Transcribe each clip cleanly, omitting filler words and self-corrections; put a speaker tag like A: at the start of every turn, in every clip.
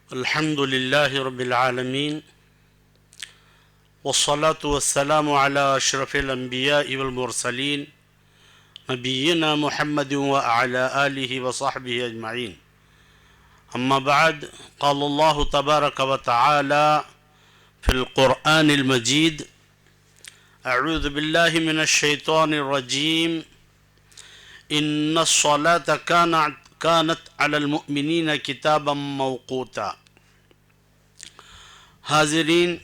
A: الحمد لله رب العالمين والصلاة والسلام على أشرف الأنبياء والمرسلين نبينا محمد وعلى آله وصحبه أجمعين. أما بعد، قال الله تبارك وتعالى في القرآن المجيد: أعوذ بالله من الشيطان الرجيم. إن الصلاة كانت على المؤمنين كتابا موقوتا. حاضرین،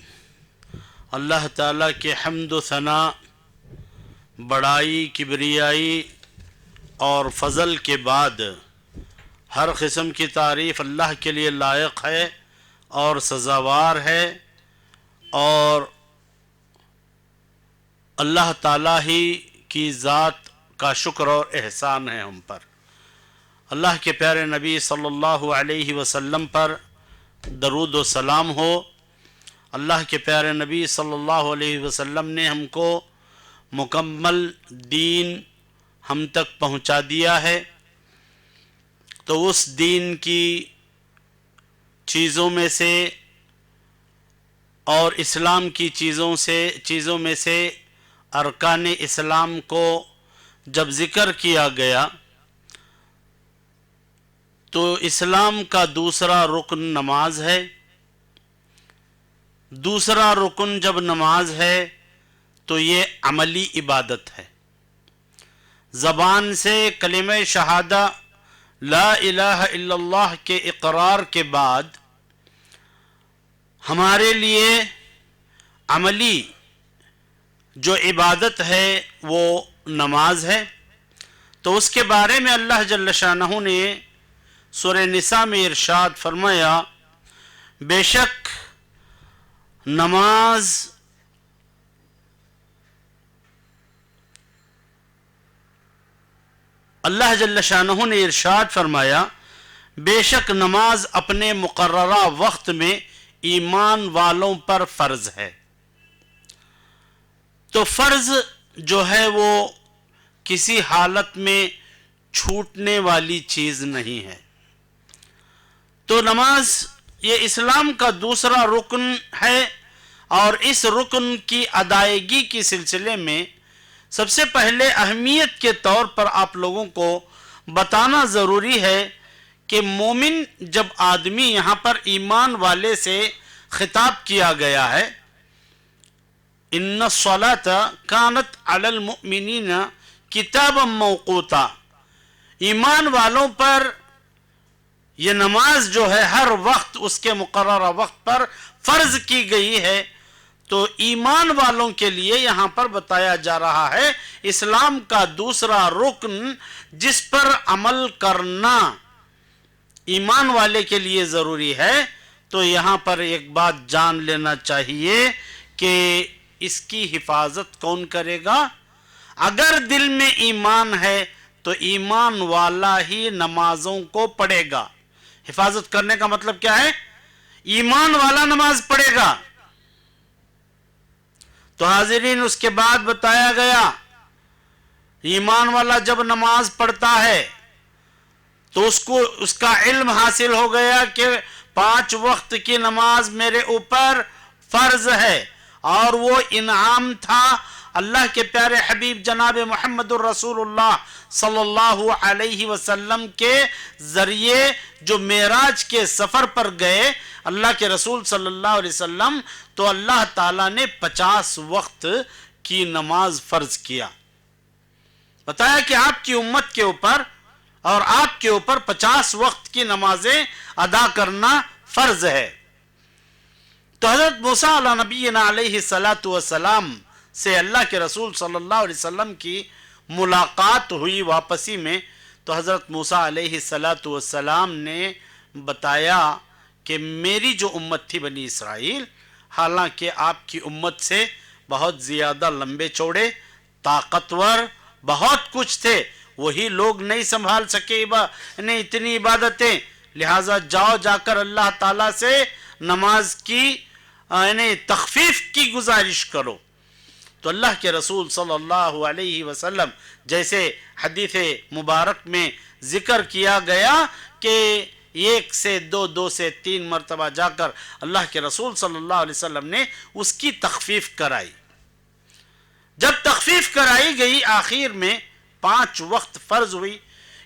A: اللہ تعالیٰ کے حمد و ثنا، بڑائی، کبریائی اور فضل کے بعد ہر قسم کی تعریف اللہ کے لیے لائق ہے اور سزاوار ہے، اور اللہ تعالیٰ ہی کی ذات کا شکر اور احسان ہے ہم پر۔ اللہ کے پیارے نبی صلی اللہ علیہ وسلم پر درود و سلام ہو۔ اللہ کے پیارے نبی صلی اللہ علیہ وسلم نے ہم کو مکمل دین ہم تک پہنچا دیا ہے، تو اس دین کی چیزوں میں سے اور اسلام کی چیزوں میں سے ارکان اسلام کو جب ذکر کیا گیا تو اسلام کا دوسرا رکن نماز ہے۔ دوسرا رکن جب نماز ہے تو یہ عملی عبادت ہے۔ زبان سے کلمہ شہادہ لا الہ الا اللہ کے اقرار کے بعد ہمارے لیے عملی جو عبادت ہے وہ نماز ہے۔ تو اس کے بارے میں اللہ جل شانہ نے سورہ نساء میں ارشاد فرمایا: بے شک نماز اللہ جل شانہ نے ارشاد فرمایا بے شک نماز اپنے مقررہ وقت میں ایمان والوں پر فرض ہے۔ تو فرض جو ہے وہ کسی حالت میں چھوٹنے والی چیز نہیں ہے۔ تو نماز یہ اسلام کا دوسرا رکن ہے، اور اس رکن کی ادائیگی کے سلسلے میں سب سے پہلے اہمیت کے طور پر آپ لوگوں کو بتانا ضروری ہے کہ مومن جب آدمی یہاں پر ایمان والے سے خطاب کیا گیا ہے، ان الصلاۃ کانت علی المؤمنین کتابا موقوتا، ایمان والوں پر یہ نماز جو ہے ہر وقت اس کے مقررہ وقت پر فرض کی گئی ہے۔ تو ایمان والوں کے لیے یہاں پر بتایا جا رہا ہے اسلام کا دوسرا رکن جس پر عمل کرنا ایمان والے کے لیے ضروری ہے۔ تو یہاں پر ایک بات جان لینا چاہیے کہ اس کی حفاظت کون کرے گا؟ اگر دل میں ایمان ہے تو ایمان والا ہی نمازوں کو پڑھے گا۔ حفاظت کرنے کا مطلب کیا ہے؟ ایمان والا نماز پڑھے گا۔ تو حاضرین، اس کے بعد بتایا گیا ایمان والا جب نماز پڑھتا ہے تو اس کا علم حاصل ہو گیا کہ 5 وقت کی نماز میرے اوپر فرض ہے، اور وہ انعام تھا اللہ کے پیارے حبیب جناب محمد الرسول اللہ صلی اللہ علیہ وسلم کے ذریعے جو معراج کے سفر پر گئے اللہ کے رسول صلی اللہ علیہ وسلم، تو اللہ تعالیٰ نے 50 وقت کی نماز فرض کیا۔ بتایا کہ آپ کی امت کے اوپر اور آپ کے اوپر 50 وقت کی نمازیں ادا کرنا فرض ہے۔ تو حضرت موسیٰ علیہ نبینا علیہ السلام سے اللہ کے رسول صلی اللہ علیہ وسلم کی ملاقات ہوئی واپسی میں، تو حضرت موسیٰ علیہ السلام نے بتایا کہ میری جو امت تھی بنی اسرائیل، حالانکہ آپ کی امت سے بہت زیادہ لمبے چوڑے، طاقتور، بہت کچھ تھے، وہی لوگ نہیں سنبھال سکے اتنی عبادتیں، لہٰذا جا کر اللہ تعالیٰ سے نماز کی تخفیف کی گزارش کرو۔ تو اللہ کے رسول صلی اللہ علیہ وسلم جیسے حدیث مبارک میں ذکر کیا گیا کہ एक से दो, दो से तीन मरतबा जाकर अल्लाह के रसूल सल्लल्लाहु अलैहि वसल्लम ने उसकी तखफीफ कराई। जब तखफीफ कराई गई, आखिर में 5 वक्त फर्ज हुई।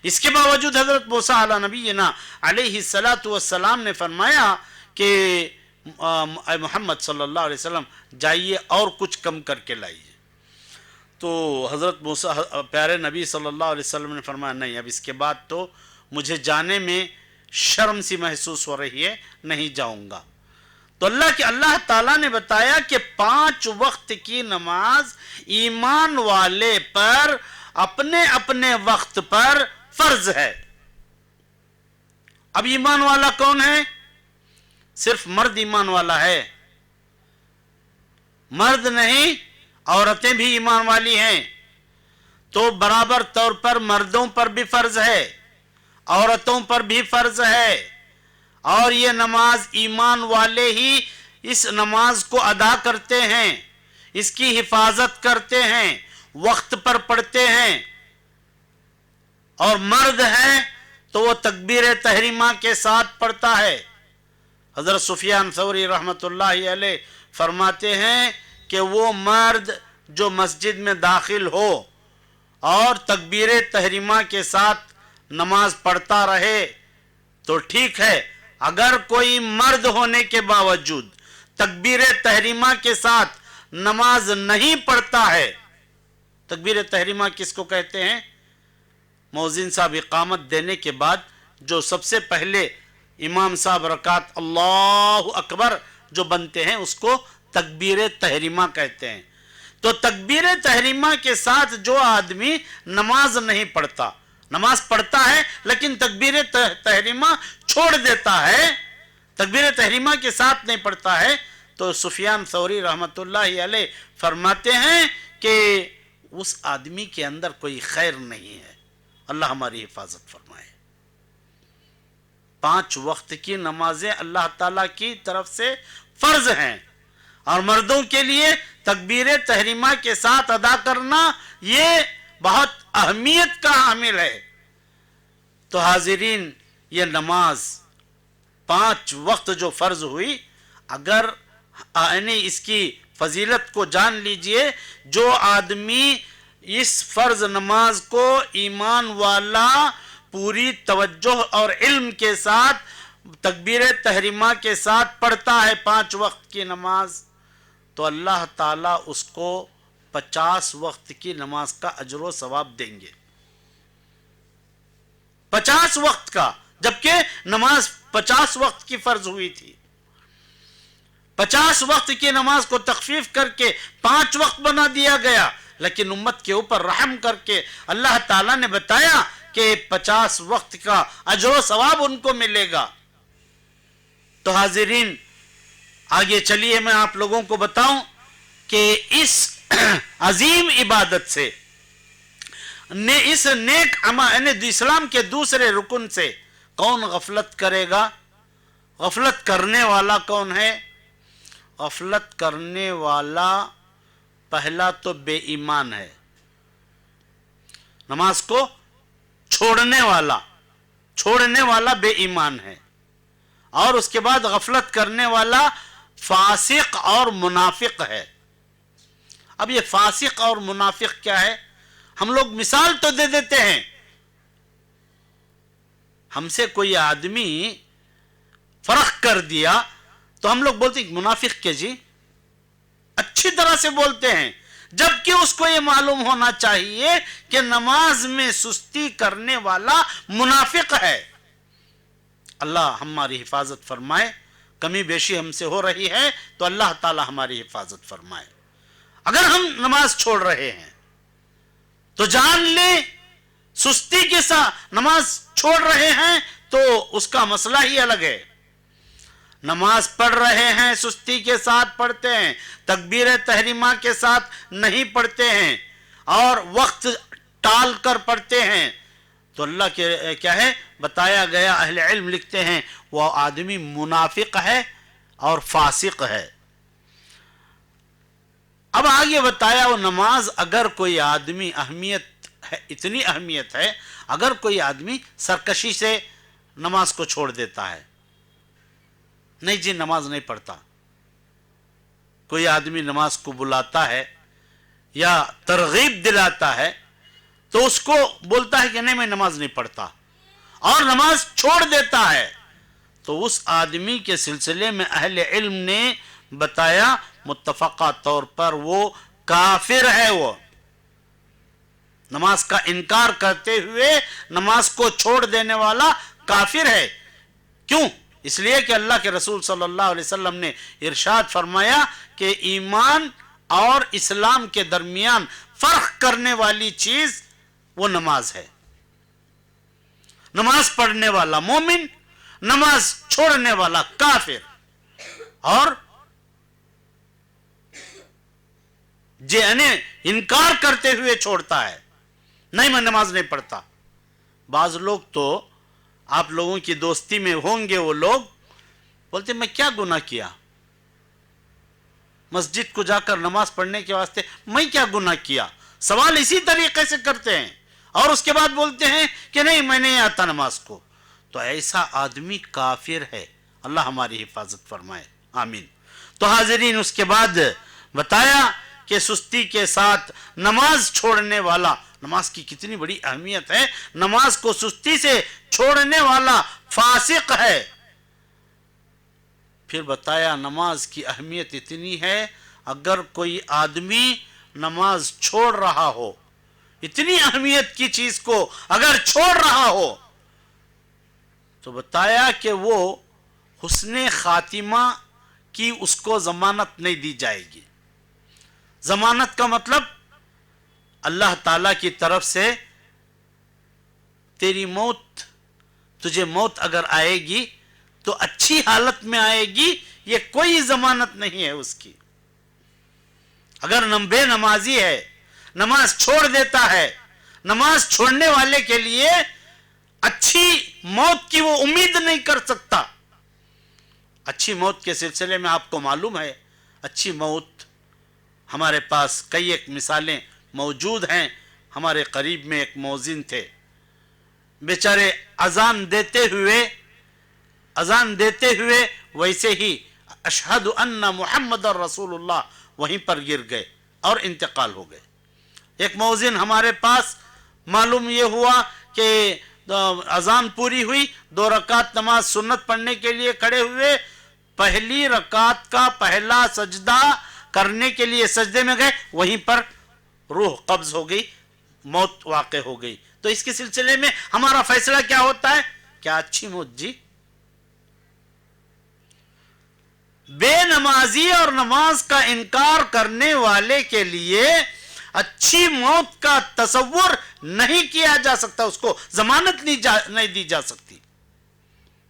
A: इसके बावजूद हजरत मूसा अला नबीना अलैहि सलातु वस्सलाम ने फरमाया कि मोहम्मद सल्लल्लाहु अलैहि वसल्लम जाइए और कुछ कम करके लाइए। तो हज़रत मूसा प्यारे नबी सल्लल्लाहु अलैहि वसल्लम ने फरमाया नहीं, अब इसके बाद तो मुझे जाने में शर्म सी महसूस हो रही है, नहीं जाऊंगा। तो अल्लाह ताला ने बताया कि 5 वक्त की नमाज ईमान वाले पर अपने अपने वक्त पर फर्ज है। अब ईमान वाला कौन है? सिर्फ मर्द ईमान वाला है, मर्द नहीं, औरतें भी ईमान वाली हैं। तो बराबर तौर पर मर्दों पर भी फर्ज है, औरतों पर भी फर्ज है। और ये नमाज ईमान वाले ही इस नमाज को अदा करते हैं, इसकी हिफाजत करते हैं, वक्त पर पढ़ते हैं। और मर्द है तो वो तकबीर तहरीमा के साथ पढ़ता है। हजरत सुफियान सौरी रहमतुल्लाहि अलैह फरमाते हैं कि वो मर्द जो मस्जिद में दाखिल हो और तकबीर तहरीमा के साथ नमाज पढ़ता रहे तो ठीक है। अगर कोई मर्द होने के बावजूद तकबीर तहरीमा के साथ नमाज नहीं पढ़ता है, तकबीर तहरीमा किसको कहते हैं? मौज़िन साहब इकामत देने के बाद जो सबसे पहले इमाम साहब रकात अल्लाहु अकबर जो बनते हैं उसको तकबीर तहरीमा कहते हैं। तो तकबीर तहरीमा के साथ जो आदमी नमाज नहीं पढ़ता, नमाज पढ़ता है लेकिन तकबीर तहरीमा छोड़ देता है, तकबीर तहरीमा के साथ नहीं पढ़ता है, तो सुफियान सौरी रहमतुल्लाहि अलैह फरमाते हैं कि उस आदमी के अंदर कोई खैर नहीं है। अल्लाह हमारी हिफाजत फरमाए। 5 वक्त की नमाजें अल्लाह ताला की तरफ से फर्ज हैं और मर्दों के लिए तकबीर तहरीमा के साथ अदा करना ये बहुत अहमियत का हामिल है। तो हाजिरीन, ये नमाज 5 वक्त जो फर्ज हुई, अगर यानी इसकी फजीलत को जान लीजिए। जो आदमी इस फर्ज नमाज को ईमान वाला पूरी तवज्जो और इल्म के साथ तकबीर तहरीमा के साथ पढ़ता है 5 वक्त की नमाज, तो अल्लाह ताला उसको 50 वक्त की नमाज का अजर सवाब देंगे। 50 वक्त का, जबकि नमाज 50 वक्त की फर्ज हुई थी। 50 वक्त की नमाज को तखफीफ करके 5 वक्त बना दिया गया, लेकिन उम्मत के ऊपर रहम करके अल्लाह ताला ने बताया कि 50 वक्त का अजर सवाब उनको मिलेगा। तो हाजिरीन, आगे चलिए मैं आप लोगों को बताऊं कि इस अजीम इबादत से इस नेक इस्लाम के दूसरे रुकन से कौन गफलत करेगा? गफलत करने वाला कौन है? गफलत करने वाला पहला तो बेईमान है। नमाज को छोड़ने वाला बेईमान है। और उसके बाद गफलत करने वाला फासिक और मुनाफिक है। अब ये फासिक और मुनाफिक क्या है? हम लोग मिसाल तो दे देते हैं। हमसे कोई आदमी फर्क कर दिया तो हम लोग बोलते हैं मुनाफिक के जी, अच्छी तरह से बोलते हैं, जबकि उसको ये मालूम होना चाहिए कि नमाज में सुस्ती करने वाला मुनाफिक है। अल्लाह हमारी हिफाजत फरमाए। कमी बेशी हमसे हो रही है तो अल्लाह ताला हमारी हिफाजत फरमाए। अगर हम नमाज छोड़ रहे हैं तो जान ले, सुस्ती के साथ नमाज छोड़ रहे हैं तो उसका मसला ही अलग है। नमाज पढ़ रहे हैं, सुस्ती के साथ पढ़ते हैं, तकबीर तहरीमा के साथ नहीं पढ़ते हैं और वक्त टाल कर पढ़ते हैं, तो अल्लाह के क्या है बताया गया, अहले इल्म लिखते हैं वो आदमी मुनाफिक है और फासिक है। अब आगे बताया वो नमाज, अगर कोई आदमी अहमियत है, इतनी अहमियत है, अगर कोई आदमी सरकशी से नमाज को छोड़ देता है, नहीं जी नमाज नहीं पढ़ता। कोई आदमी नमाज को बुलाता है या तरगीब दिलाता है तो उसको बोलता है कि नहीं मैं नमाज नहीं पढ़ता और नमाज छोड़ देता है, तो उस आदमी के सिलसिले में अहले इल्म ने बताया मुत्तफका तौर पर वो काफिर है। वो नमाज का इनकार करते हुए नमाज को छोड़ देने वाला काफिर है। क्यों? इसलिए कि अल्लाह के रसूल सल्लल्लाहु अलैहि वसल्लम ने इरशाद फरमाया कि ईमान और इस्लाम के दरमियान फर्क करने वाली चीज वो नमाज है। नमाज पढ़ने वाला मोमिन, नमाज छोड़ने वाला काफिर। और जिन्हें इनकार करते हुए छोड़ता है, नहीं मैं नमाज नहीं पढ़ता। बाज लोग तो आप लोगों की दोस्ती में होंगे, वो लोग बोलते मैं क्या गुनाह किया, मस्जिद को जाकर नमाज पढ़ने के वास्ते मैं क्या गुनाह किया। सवाल इसी तरीके से करते हैं और उसके बाद बोलते हैं कि नहीं मैं नहीं आता नमाज को। तो ऐसा आदमी काफिर है। अल्लाह हमारी हिफाजत फरमाए, आमीन। तो हाजिरीन, उसके बाद बताया कि सुस्ती के साथ नमाज छोड़ने वाला, नमाज की कितनी बड़ी अहमियत है, नमाज को सुस्ती से छोड़ने वाला फासिक है। फिर बताया नमाज की अहमियत इतनी है, अगर कोई आदमी नमाज छोड़ रहा हो, इतनी अहमियत की चीज को अगर छोड़ रहा हो, तो बताया कि वो हुस्ने खातिमा की उसको जमानत नहीं दी जाएगी। जमानत का मतलब अल्लाह ताला की तरफ से तेरी मौत, तुझे मौत अगर आएगी तो अच्छी हालत में आएगी, ये कोई जमानत नहीं है उसकी। अगर बेनमाजी है, नमाज छोड़ देता है, नमाज छोड़ने वाले के लिए अच्छी मौत की वो उम्मीद नहीं कर सकता। अच्छी मौत के सिलसिले में आपको मालूम है, अच्छी मौत हमारे पास कई एक मिसालें मौजूद हैं। हमारे करीब में एक मौजिन थे, बेचारे अजान देते हुए वैसे ही अशहदु अन्ना मुहम्मदुर रसूलुल्लाह वहीं पर गिर गए और इंतकाल हो गए। एक मौजिन हमारे पास मालूम ये हुआ कि अजान पूरी हुई, 2 रकात नमाज सुन्नत पढ़ने के लिए खड़े हुए, पहली रकात का पहला सजदा करने के लिए सजदे में गए, वहीं पर रूह कब्ज हो गई, मौत वाक़ हो गई। तो इसके सिलसिले में हमारा फैसला क्या होता है? क्या अच्छी मौत जी? बेनमाजी और नमाज का इनकार करने वाले के लिए अच्छी मौत का तसव्वुर नहीं किया जा सकता, उसको जमानत नहीं दी जा सकती।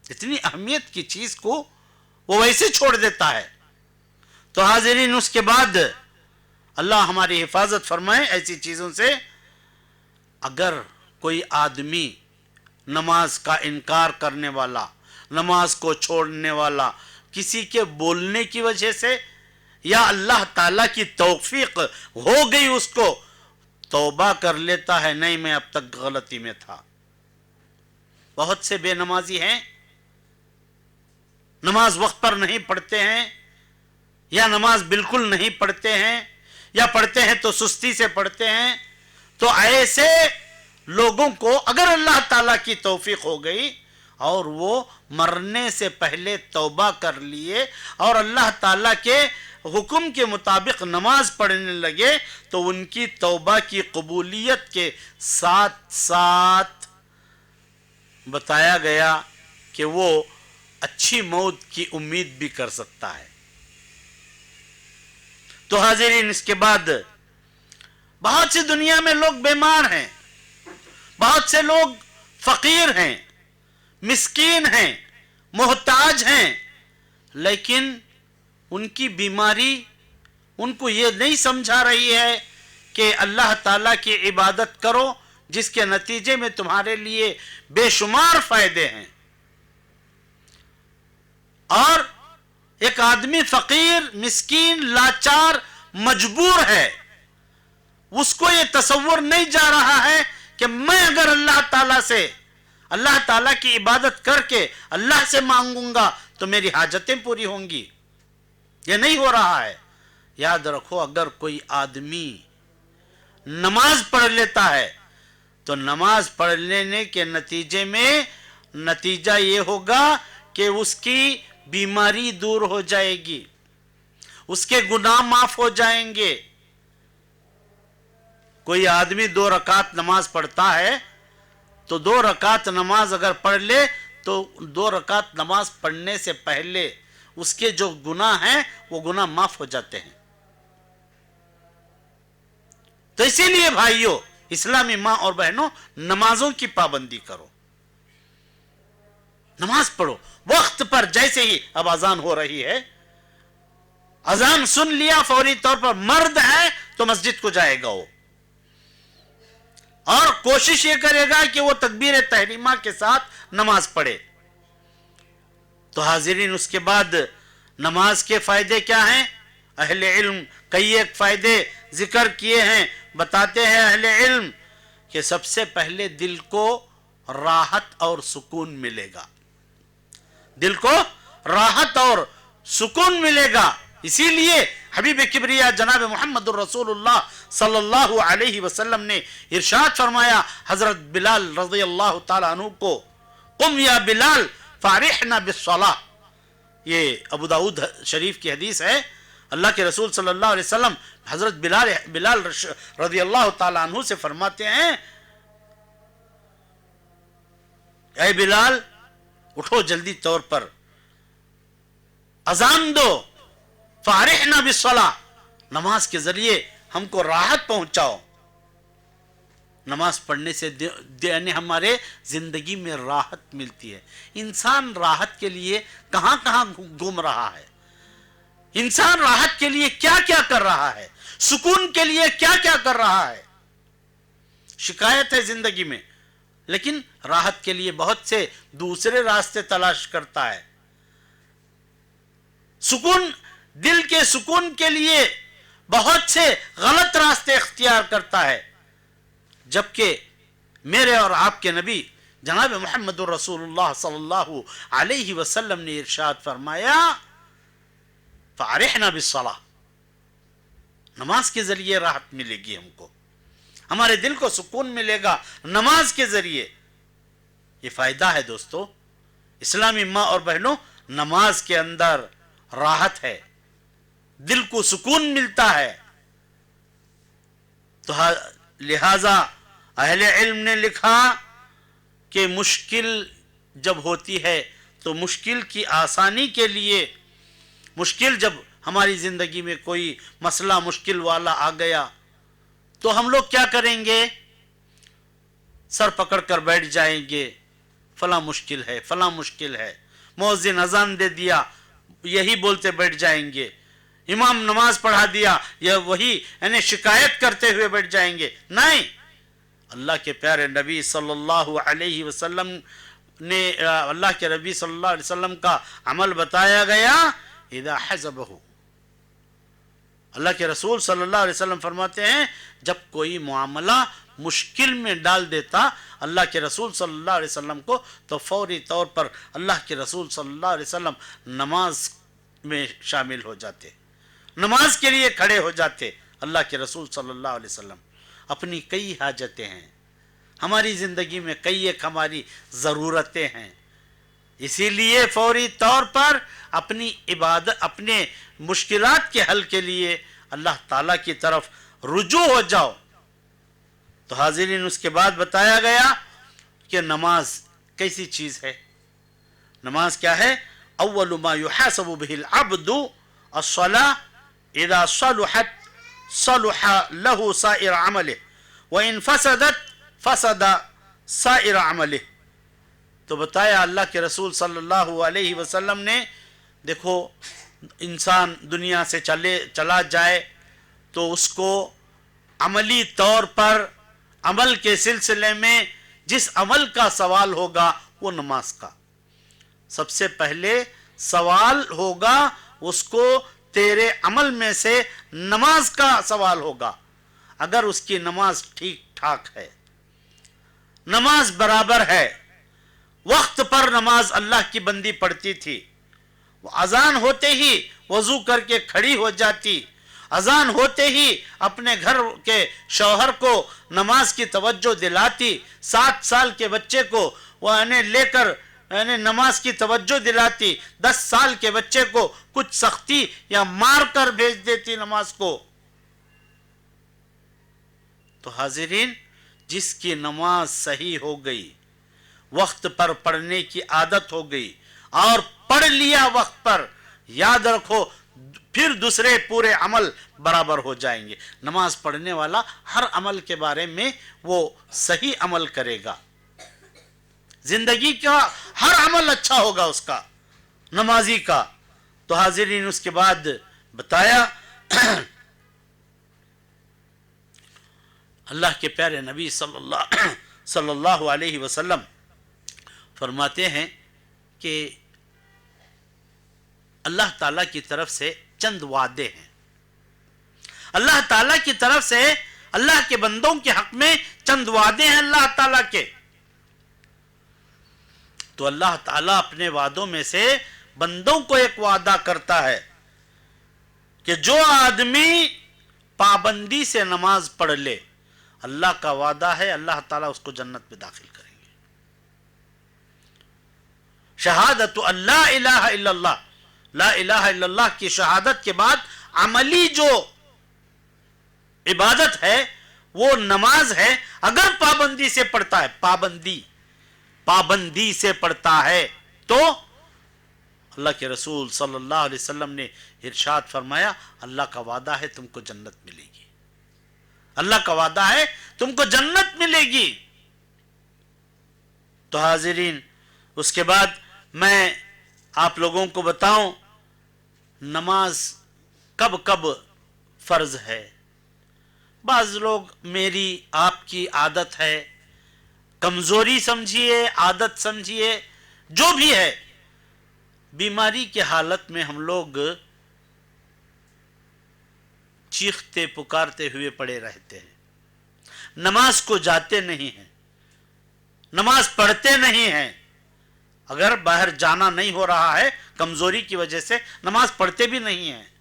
A: इतनी अहमियत की चीज को वो वैसे छोड़ देता है। तो हाजिरीन, उसके बाद अल्लाह हमारी हिफाजत फरमाए ऐसी चीजों से। अगर कोई आदमी नमाज का इनकार करने वाला, नमाज को छोड़ने वाला, किसी के बोलने की वजह से या अल्लाह ताला की तौफीक हो गई उसको, तौबा कर लेता है, नहीं मैं अब तक गलती में था। बहुत से बेनमाजी हैं, नमाज वक्त पर नहीं पढ़ते हैं या नमाज बिल्कुल नहीं पढ़ते हैं या पढ़ते हैं तो सुस्ती से पढ़ते हैं। तो ऐसे लोगों को अगर अल्लाह ताला की तौफीक हो गई और वो मरने से पहले तौबा कर लिए और अल्लाह ताला के हुक्म के मुताबिक नमाज पढ़ने लगे, तो उनकी तौबा की कबूलियत के साथ साथ बताया गया कि वो अच्छी मौत की उम्मीद भी कर सकता है। तो हाजिरीन, इसके बाद बहुत सी दुनिया में लोग बीमार हैं, बहुत से लोग फकीर हैं, मिस्कीन हैं, मोहताज हैं, लेकिन उनकी बीमारी उनको ये नहीं समझा रही है कि अल्लाह ताला की इबादत करो जिसके नतीजे में तुम्हारे लिए बेशुमार फायदे हैं। और एक आदमी फकीर, मिस्कीन, लाचार, मजबूर है, उसको ये तसव्वुर नहीं जा रहा है कि मैं अगर अल्लाह ताला से اللہ تعالیٰ کی عبادت کر کے اللہ سے مانگوں گا تو میری حاجتیں پوری ہوں گی. یہ نہیں ہو رہا ہے. یاد رکھو اگر کوئی آدمی نماز پڑھ لیتا ہے تو نماز پڑھ لینے کے نتیجے میں نتیجہ یہ ہوگا کہ اس کی بیماری دور ہو جائے گی, اس کے گناہ معاف ہو جائیں گے. کوئی آدمی 2 رکعت نماز پڑھتا ہے تو 2 رکعت نماز اگر پڑھ لے تو 2 رکعت نماز پڑھنے سے پہلے اس کے جو گناہ ہیں وہ گناہ معاف ہو جاتے ہیں. تو اسی لیے بھائیوں, اسلامی ماں اور بہنوں, نمازوں کی پابندی کرو, نماز پڑھو وقت پر. جیسے ہی اب اذان ہو رہی ہے, اذان سن لیا, فوری طور پر مرد ہے تو مسجد کو جائے گا وہ, اور کوشش یہ کرے گا کہ وہ تکبیر تحریمہ کے ساتھ نماز پڑھے. تو حاضرین, اس کے بعد نماز کے فائدے کیا ہیں؟ اہل علم کئی ایک فائدے ذکر کیے ہیں. بتاتے ہیں اہل علم کہ سب سے پہلے دل کو راحت اور سکون ملے گا, دل کو راحت اور سکون ملے گا. اسی لیے حبیب کبریا جناب محمد الرسول اللہ صلی اللہ علیہ وسلم نے ارشاد فرمایا حضرت بلال رضی اللہ تعالیٰ عنہ کو, قم یا بلال فارحنا بالصلاة. یہ ابو داؤد شریف کی حدیث ہے. اللہ کے رسول صلی اللہ علیہ وسلم حضرت بلال رضی اللہ تعالیٰ عنہ سے فرماتے ہیں, اے بلال اٹھو جلدی طور پر, اذان دو, فارحنا بالصلاة, نماز کے ذریعے ہم کو راحت پہنچاؤ. نماز پڑھنے سے یعنی ہمارے زندگی میں راحت ملتی ہے. انسان راحت کے لیے کہاں کہاں گھوم رہا ہے, انسان راحت کے لیے کیا کیا کر رہا ہے, سکون کے لیے کیا کیا کر رہا ہے. شکایت ہے زندگی میں, لیکن راحت کے لیے بہت سے دوسرے راستے تلاش کرتا ہے. سکون, دل کے سکون کے لیے بہت سے غلط راستے اختیار کرتا ہے. جبکہ میرے اور آپ کے نبی جناب محمد الرسول اللہ صلی اللہ علیہ وسلم نے ارشاد فرمایا فارحنا بالصلاة, نماز کے ذریعے راحت ملے گی ہم کو, ہمارے دل کو سکون ملے گا نماز کے ذریعے. یہ فائدہ ہے دوستو. اسلامی ماں اور بہنوں, نماز کے اندر راحت ہے, دل کو سکون ملتا ہے. تو لہذا اہل علم نے لکھا کہ مشکل جب ہوتی ہے تو مشکل کی آسانی کے لیے, مشکل جب ہماری زندگی میں کوئی مسئلہ مشکل والا آ گیا تو ہم لوگ کیا کریں گے؟ سر پکڑ کر بیٹھ جائیں گے, فلاں مشکل ہے, فلاں مشکل ہے. مؤذن اذان دے دیا, یہی بولتے بیٹھ جائیں گے. امام نماز پڑھا دیا, یا وہی یعنی شکایت کرتے ہوئے بیٹھ جائیں گے. نہیں, اللہ کے پیارے نبی صلی اللہ علیہ وسلم نے, اللہ کے نبی صلی اللہ علیہ وسلم کا عمل بتایا گیا, اذا حزبہ, اللہ کے رسول صلی اللہ علیہ وسلم فرماتے ہیں جب کوئی معاملہ مشکل میں ڈال دیتا اللہ کے رسول صلی اللہ علیہ وسلم کو, تو فوری طور پر اللہ کے رسول صلی اللہ علیہ وسلم نماز میں شامل ہو جاتے, نماز کے لیے کھڑے ہو جاتے. اللہ کے رسول صلی اللہ علیہ وسلم, اپنی کئی حاجتیں ہیں, ہماری زندگی میں کئی ایک ہماری ضرورتیں ہیں, اسی لیے فوری طور پر اپنی عبادت, اپنے مشکلات کے حل کے لیے اللہ تعالیٰ کی طرف رجوع ہو جاؤ. تو حاضرین, اس کے بعد بتایا گیا کہ نماز کیسی چیز ہے. نماز کیا ہے؟ اول ما يحاسب به العبد الصلاة اذا صلحت صلح له سائر عمله وان فسدت فسد سائر عمله. تو بتایا اللہ کے رسول صلی اللہ علیہ وسلم نے, دیکھو انسان دنیا سے چلا جائے تو اس کو عملی طور پر عمل کے سلسلے میں جس عمل کا سوال ہوگا وہ نماز کا. سب سے پہلے سوال ہوگا اس کو تیرے عمل میں سے نماز کا سوال ہوگا. اگر اس کی نماز ٹھیک ٹھاک ہے, نماز برابر ہے, वक्त पर नमाज अल्लाह की बंदी पढ़ती थी। वो अजान होते ही वजू करके खड़ी हो जाती, अजान होते ही अपने घर के शौहर को नमाज की तवज्जो दिलाती, 7 साल के बच्चे को वह लेकर नमाज की तवज्जो दिलाती, 10 साल के बच्चे को कुछ सख्ती या मार कर भेज देती नमाज को। तो हाजिरीन, जिसकी नमाज सही हो गई, वक्त पर पढ़ने की आदत हो गई और पढ़ लिया वक्त पर, याद रखो फिर दूसरे पूरे अमल बराबर हो जाएंगे। नमाज पढ़ने वाला हर अमल के बारे में वो सही अमल करेगा, जिंदगी का हर अमल अच्छा होगा उसका, नमाजी का। तो हाजिरीन, उसके बाद बताया अल्लाह के प्यारे नबी सल्लल्लाहु अलैहि वसल्लम फरमाते हैं कि अल्लाह ताला की तरफ से चंद वादे हैं। अल्लाह ताला की तरफ से अल्लाह के बंदों के हक में चंद वादे हैं अल्लाह ताला के। तो अल्लाह ताला अपने वादों में से बंदों को एक वादा करता है कि जो आदमी पाबंदी से नमाज पढ़ ले, अल्लाह का वादा है अल्लाह ताला उसको जन्नत में दाखिल करेंगे। शहादत अल्ला इलाहा इल्लल्लाह, ला इलाहा इल्लल्लाह की शहादत के बाद अमली जो इबादत है वो नमाज है। अगर पाबंदी से पढ़ता है, पाबंदी से पढ़ता है, तो अल्लाह के रसूल सल्लल्लाहु अलैहि वसल्लम ने इरशाद फरमाया, अल्लाह का वादा है तुमको जन्नत मिलेगी, अल्लाह का वादा है तुमको जन्नत मिलेगी। तो हाजिरीन, उसके बाद मैं आप लोगों को बताऊं नमाज कब कब फर्ज है। बाज लोग, मेरी आपकी आदत है, कमजोरी समझिए, आदत समझिए, जो भी है, बीमारी की हालत में हम लोग चीखते पुकारते हुए पड़े रहते हैं, नमाज को जाते नहीं हैं, नमाज पढ़ते नहीं हैं। अगर बाहर जाना नहीं हो रहा है कमजोरी की वजह से, नमाज पढ़ते भी नहीं हैं।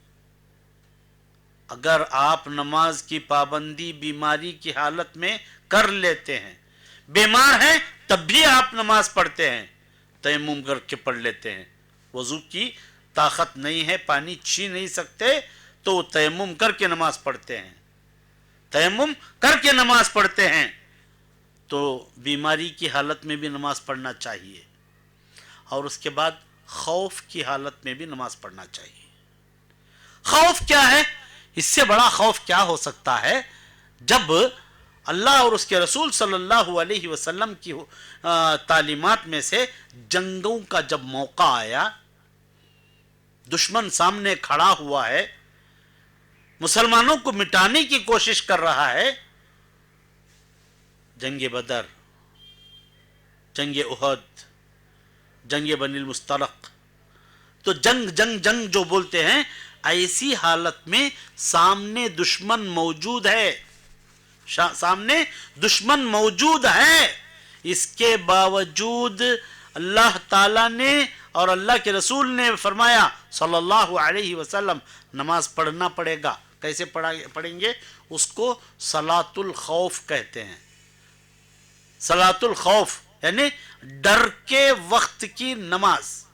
A: अगर आप नमाज की पाबंदी बीमारी की हालत में कर लेते हैं, बीमार हैं तब भी आप नमाज पढ़ते हैं, तयम्मुम करके पढ़ लेते हैं, वजू की ताकत नहीं है, पानी छी नहीं सकते, तो तयम्मुम करके नमाज पढ़ते हैं, तयम्मुम करके नमाज पढ़ते हैं, तो बीमारी की हालत में भी नमाज पढ़ना चाहिए। और उसके बाद खौफ की हालत में भी नमाज पढ़ना चाहिए। खौफ क्या है? इससे बड़ा खौफ क्या हो सकता है जब अल्लाह और उसके रसूल सल्लल्लाहु अलैहि वसल्लम की तालीमात में से जंगों का जब मौका आया, दुश्मन सामने खड़ा हुआ है, मुसलमानों को मिटाने की कोशिश कर रहा है, जंगे बदर, जंगे उहद, जंगे बनिल मुस्तलक, तो जंग जंग जंग जो बोलते हैं, ऐसी हालत में सामने दुश्मन मौजूद है, सामने दुश्मन मौजूद है, इसके बावजूद अल्लाह ताला ने और अल्लाह के रसूल ने फरमाया सल्लल्लाहु अलैहि वसल्लम, नमाज पढ़ना पड़ेगा। कैसे पढ़ेंगे? उसको सलातुल खौफ कहते हैं। सलातुल खौफ यानी डर के वक्त की नमाज।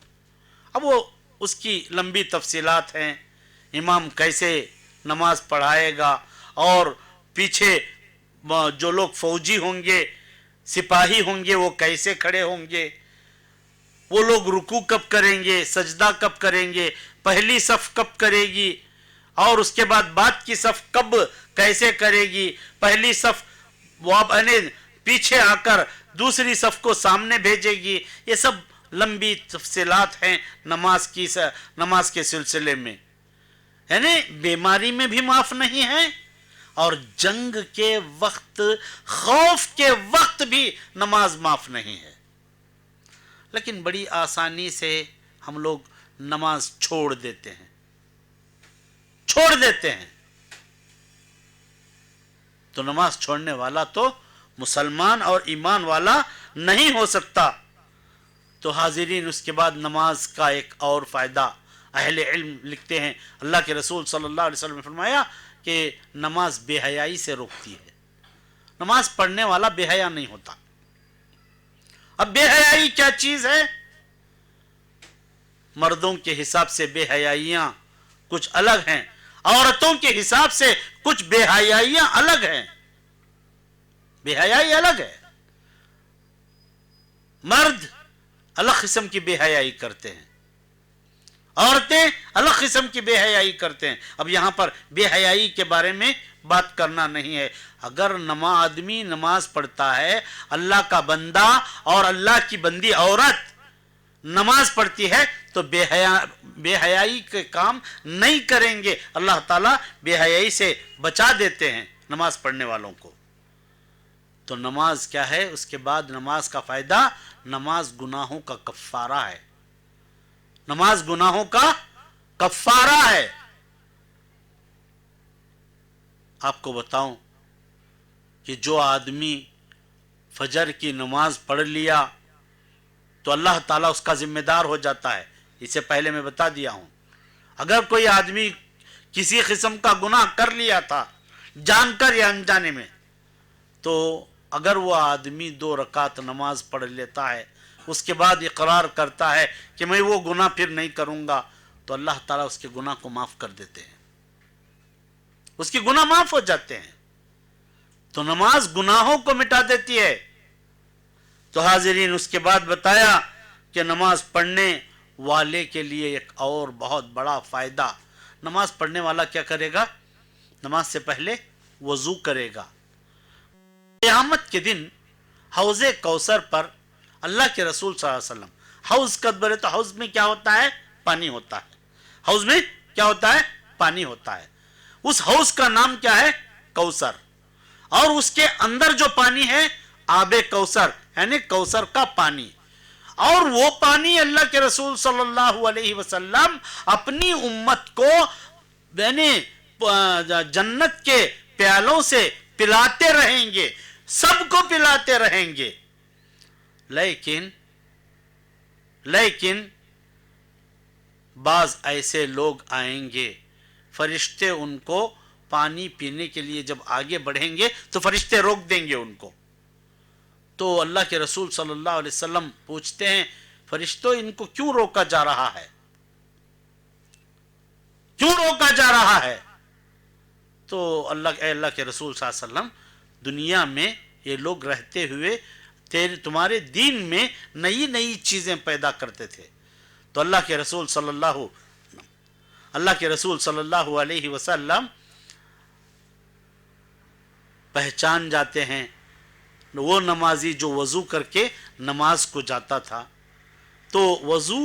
A: अब वो उसकी लंबी तफसीलात हैं, इमाम कैसे नमाज पढ़ाएगा और पीछे जो लोग फौजी होंगे, सिपाही होंगे, वो कैसे खड़े होंगे, वो लोग रुकू कब करेंगे, सजदा कब करेंगे, पहली सफ कब करेगी, और उसके बाद की सफ कब कैसे करेगी, पहली सफ पीछे आकर दूसरी सफ को सामने भेजेगी। ये सब लंबी तफसीलात हैं नमाज के सिलसिले में, यानी बीमारी में भी माफ नहीं है और जंग के वक्त, खौफ के वक्त भी नमाज माफ नहीं है। लेकिन बड़ी आसानी से हम लोग नमाज छोड़ देते हैं। तो नमाज छोड़ने वाला तो मुसलमान और ईमान वाला नहीं हो सकता। تو حاضرین اس کے بعد نماز کا ایک اور فائدہ اہل علم لکھتے ہیں، اللہ کے رسول صلی اللہ علیہ وسلم نے فرمایا کہ نماز بے حیائی سے روکتی ہے، نماز پڑھنے والا بے حیا نہیں ہوتا۔ اب بے حیائی کیا چیز ہے؟ مردوں کے حساب سے بے حیائیاں کچھ الگ ہیں، عورتوں کے حساب سے کچھ بے حیائیاں الگ ہیں۔ بے حیائی الگ ہے، مرد الگ قسم کی بے حیائی کرتے ہیں، عورتیں الگ قسم کی بے حیائی کرتے ہیں۔ اب یہاں پر بے حیائی کے بارے میں بات کرنا نہیں ہے۔ اگر آدمی نماز پڑھتا ہے، اللہ کا بندہ اور اللہ کی بندی عورت نماز پڑھتی ہے تو بے حیائی کے کام نہیں کریں گے، اللہ تعالیٰ بے حیائی سے بچا دیتے ہیں نماز پڑھنے والوں کو۔ تو نماز کیا ہے؟ اس کے بعد نماز کا فائدہ، نماز گناہوں کا کفارہ ہے، نماز گناہوں کا کفارہ ہے۔ آپ کو بتاؤں کہ جو آدمی فجر کی نماز پڑھ لیا تو اللہ تعالیٰ اس کا ذمہ دار ہو جاتا ہے، اسے پہلے میں بتا دیا ہوں۔ اگر کوئی آدمی کسی قسم کا گناہ کر لیا تھا جان کر یا انجانے میں، تو اگر وہ آدمی 2 رکعت نماز پڑھ لیتا ہے، اس کے بعد اقرار کرتا ہے کہ میں وہ گناہ پھر نہیں کروں گا، تو اللہ تعالیٰ اس کے گناہ کو معاف کر دیتے ہیں، اس کے گناہ معاف ہو جاتے ہیں۔ تو نماز گناہوں کو مٹا دیتی ہے۔ تو حاضرین اس کے بعد بتایا کہ نماز پڑھنے والے کے لیے ایک اور بہت بڑا فائدہ، نماز پڑھنے والا کیا کرے گا؟ نماز سے پہلے وضو کرے گا۔ قیامت کے دن حوض کوثر پر اللہ کے رسول صلی اللہ علیہ وسلم، حوض کا بولے تو حوض میں کیا ہوتا ہے؟ پانی ہوتا ہے۔ حوض میں کیا ہوتا ہے؟ پانی ہوتا ہے۔ اس حوض کا نام کیا ہے؟ کوثر۔ اور اس کے اندر جو پانی ہے آب کوثر، یعنی کوثر کا پانی۔ اور وہ پانی اللہ کے رسول صلی اللہ علیہ وسلم اپنی امت کو یعنی جنت کے پیالوں سے پلاتے رہیں گے، سب کو پلاتے رہیں گے۔ لیکن بعض ایسے لوگ آئیں گے، فرشتے ان کو پانی پینے کے لیے جب آگے بڑھیں گے تو فرشتے روک دیں گے ان کو۔ تو اللہ کے رسول صلی اللہ علیہ وسلم پوچھتے ہیں، فرشتوں ان کو کیوں روکا جا رہا ہے؟ کیوں روکا جا رہا ہے؟ تو اللہ کے رسول صلی اللہ علیہ وسلم، دنیا میں یہ لوگ رہتے ہوئے تمہارے دین میں نئی نئی چیزیں پیدا کرتے تھے۔ تو اللہ کے رسول صلی اللہ علیہ وسلم پہچان جاتے ہیں وہ نمازی جو وضو کر کے نماز کو جاتا تھا، تو وضو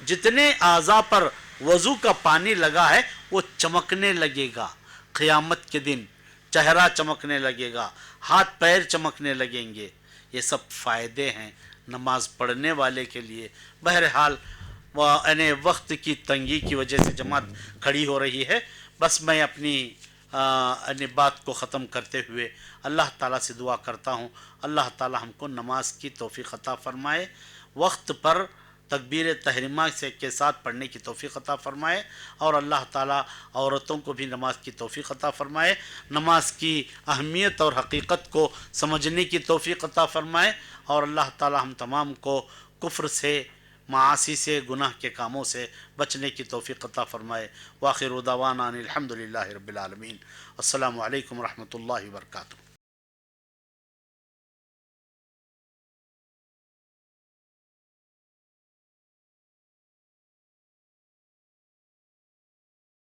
A: جتنے اعضاء پر وضو کا پانی لگا ہے وہ چمکنے لگے گا، قیامت کے دن چہرہ چمکنے لگے گا، ہاتھ پیر چمکنے لگیں گے۔ یہ سب فائدے ہیں نماز پڑھنے والے کے لیے۔ بہرحال وقت کی تنگی کی وجہ سے جماعت کھڑی ہو رہی ہے، بس میں اپنی بات کو ختم کرتے ہوئے اللہ تعالیٰ سے دعا کرتا ہوں، اللہ تعالیٰ ہم کو نماز کی توفیق عطا فرمائے، وقت پر تکبیر تحریمہ کے ساتھ پڑھنے کی توفیق عطا فرمائے، اور اللہ تعالیٰ عورتوں کو بھی نماز کی توفیق عطا فرمائے، نماز کی اہمیت اور حقیقت کو سمجھنے کی توفیق عطا فرمائے، اور اللہ تعالیٰ ہم تمام کو کفر سے، معاصی سے، گناہ کے کاموں سے بچنے کی توفیق عطا فرمائے۔ وآخر دعوانا ان الحمد للہ رب العالمین۔ السلام علیکم ورحمۃ اللہ وبرکاتہ۔